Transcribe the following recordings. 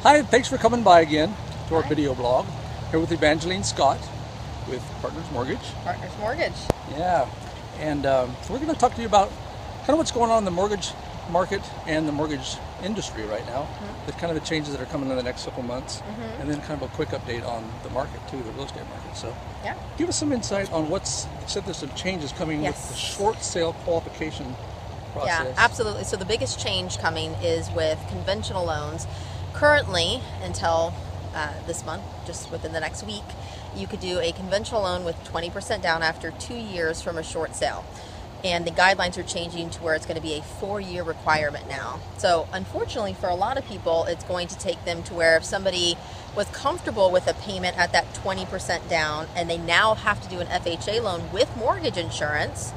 Hi, thanks for coming by again to our Hi. video blog. Here with Evangeline Scott with Partners Mortgage. Partners Mortgage. Yeah, and so we're going to talk to you about kind of what's going on in the mortgage market and the mortgage industry right now, the kind of the changes that are coming in the next couple months, and then kind of a quick update on the market too, the real estate market. So Yeah. give us some insight on what's, you said there's some changes coming with the short sale qualification process. Yeah, absolutely. So the biggest change coming is with conventional loans. Currently, until this month, just within the next week, you could do a conventional loan with 20% down after 2 years from a short sale. And the guidelines are changing to where it's going to be a 4-year requirement now. So unfortunately for a lot of people, it's going to take them to where if somebody was comfortable with a payment at that 20% down and they now have to do an FHA loan with mortgage insurance,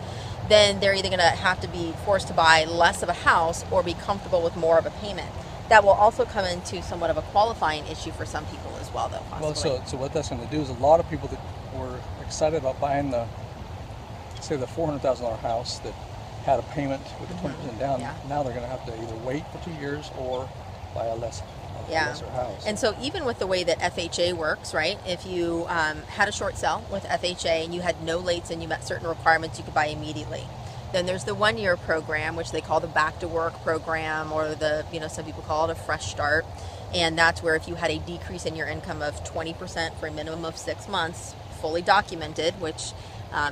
then they're either going to have to be forced to buy less of a house or be comfortable with more of a payment. That will also come into somewhat of a qualifying issue for some people as well, though, possibly. Well, so what that's going to do is a lot of people that were excited about buying the $400,000 house that had a payment with a 20% down, now they're going to have to either wait for 2 years or buy a lesser house. And so even with the way that FHA works, right, if you had a short sale with FHA and you had no lates and you met certain requirements, you could buy immediately. Then there's the 1-year program, which they call the back to work program, or the, some people call it a fresh start. And that's where if you had a decrease in your income of 20% for a minimum of 6 months, fully documented, which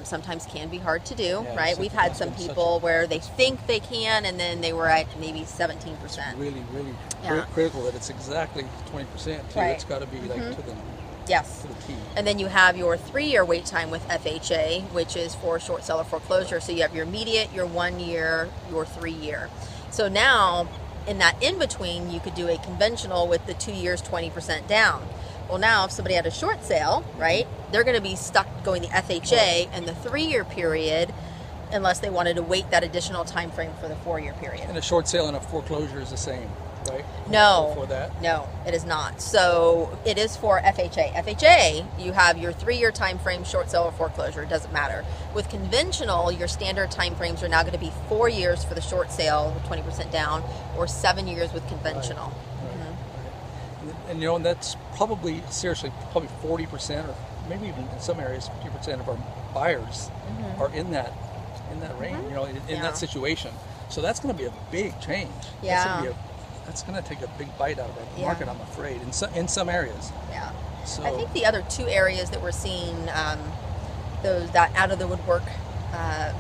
sometimes can be hard to do, right? We've had some people where they think they can, and then they were at maybe 17%. It's really critical that it's exactly 20% too. It's got to be like to the T. And then you have your 3-year wait time with FHA, which is for short seller foreclosure. So you have your immediate, your 1 year, your 3-year. So now in that in between, you could do a conventional with the 2 years, 20% down. Well, now if somebody had a short sale, right, they're going to be stuck going the FHA and the 3-year period unless they wanted to wait that additional time frame for the 4-year period. And a short sale and a foreclosure is the same, right? No. For that? No, it is not. So it is for FHA. FHA, you have your 3-year time frame, short sale or foreclosure. It doesn't matter. With conventional, your standard time frames are now going to be 4 years for the short sale with 20% down, or 7 years with conventional. And that's probably, seriously, probably 40%, or maybe even in some areas 50% of our buyers are in that range, in that situation. So that's going to be a big change. Yeah. That's going to take a big bite out of our market, I'm afraid, in some areas. Yeah. So I think the other 2 areas that we're seeing that out of the woodwork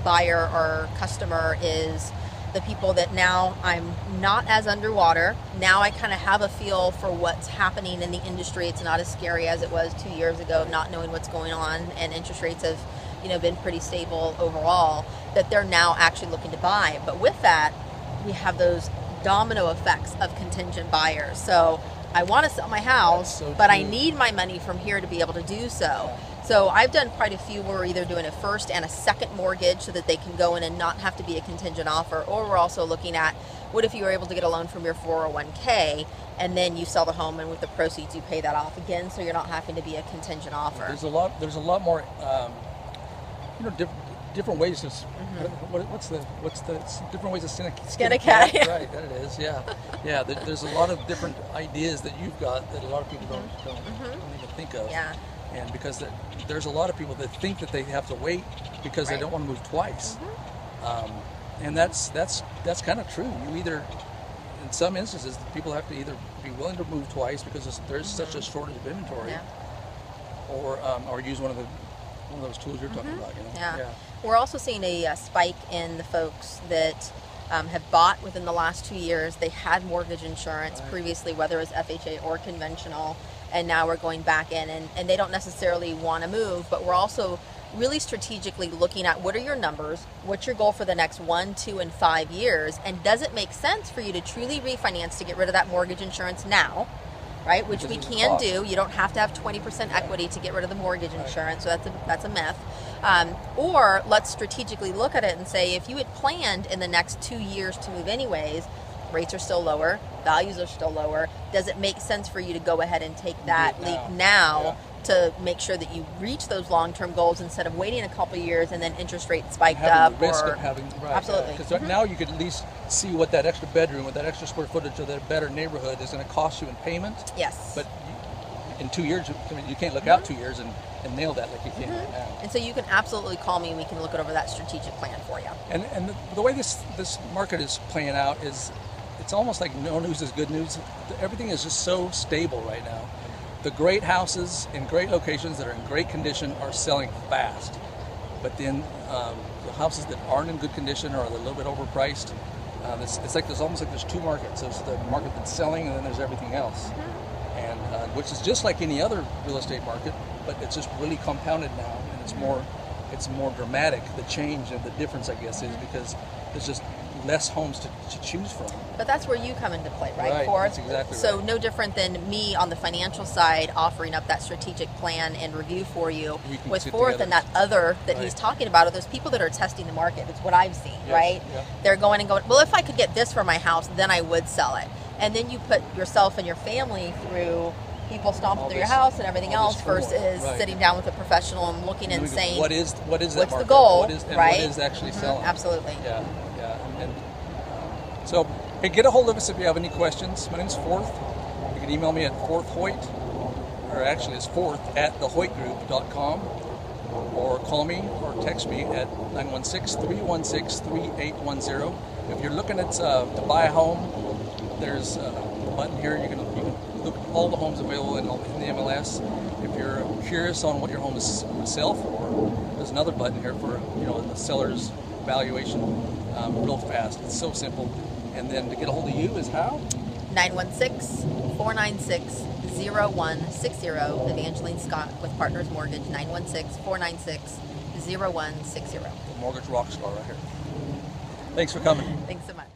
buyer or customer is the people that now I'm not as underwater. Now I kind of have a feel for what's happening in the industry. It's not as scary as it was 2 years ago of not knowing what's going on, and interest rates have been pretty stable overall, that they're now actually looking to buy. But with that, we have those domino effects of contingent buyers. So I want to sell my house, but I need my money from here to be able to do so. So I've done quite a few where we're either doing a first and a second mortgage so that they can go in and not have to be a contingent offer, or we're also looking at what if you were able to get a loan from your 401k and then you sell the home, and with the proceeds you pay that off again, so you're not having to be a contingent offer. There's a lot more different ways to what's the different ways to skin a cat? Right, that it is. Yeah. There's a lot of different ideas that you've got that a lot of people don't even think of. Yeah. And because there's a lot of people that think that they have to wait because they don't want to move twice, and that's kind of true. You either, in some instances, people have to either be willing to move twice because there's such a shortage of inventory, or use one of those tools you're talking about. Yeah. We're also seeing a spike in the folks that have bought within the last 2 years. They had mortgage insurance previously, whether it was FHA or conventional, and now we're going back in, and they don't necessarily want to move, but we're also really strategically looking at what are your numbers, what's your goal for the next 1, 2, and 5 years, and does it make sense for you to truly refinance to get rid of that mortgage insurance now, right? Which we can do. You don't have to have 20% equity to get rid of the mortgage insurance, so that's a myth. Or let's strategically look at it and say, if you had planned in the next 2 years to move anyways, rates are still lower, values are still lower, does it make sense for you to go ahead and take that leap now to make sure that you reach those long-term goals instead of waiting a couple years and then interest rates spiked having up. the risk or, of having absolutely. Because now you could at least see what that extra bedroom, with that extra square footage of that better neighborhood is going to cost you in payment. Yes. But in 2 years, I mean, you can't look out 2 years and nail that like you can right now. And so you can absolutely call me and we can look over that strategic plan for you. And the way this market is playing out is, it's almost like no news is good news. Everything is just so stable right now. The great houses in great locations that are in great condition are selling fast. But then the houses that aren't in good condition or are a little bit overpriced, it's like almost like there's two markets. There's the market that's selling, and then there's everything else. And which is just like any other real estate market, but it's just really compounded now, and it's more dramatic. The change and the difference, I guess, is because there's just less homes to choose from. But that's where you come into play, right? Right, Forth? that's exactly so right. no different than me on the financial side offering up that strategic plan and review for you. With Forth together. And that other that Right. he's talking about are those people that are testing the market. It's what I've seen, Yes, right? yeah. They're going and going, well, if I could get this for my house, then I would sell it. And then you put yourself and your family through people stomping All through your this- house and everything all else this turmoil, versus right. sitting down with a professional and looking and we go, saying, what is that what's market? the goal, What is, and right? what is actually selling? Absolutely. Yeah. So, hey, get a hold of us if you have any questions. My name's Forth. You can email me at Hoyt, or actually it's Forth at thehoytgroup.com, or call me or text me at 916-316-3810. If you're looking at to buy a home, there's a button here. You can look at all the homes available in the MLS. If you're curious on what your home is sell for, there's another button here for the seller's valuation, real fast. It's so simple. And then to get a hold of you is how? 916-496-0160. Evangeline Scott with Partners Mortgage. 916-496-0160. The mortgage rock star right here. Thanks for coming. Thanks so much.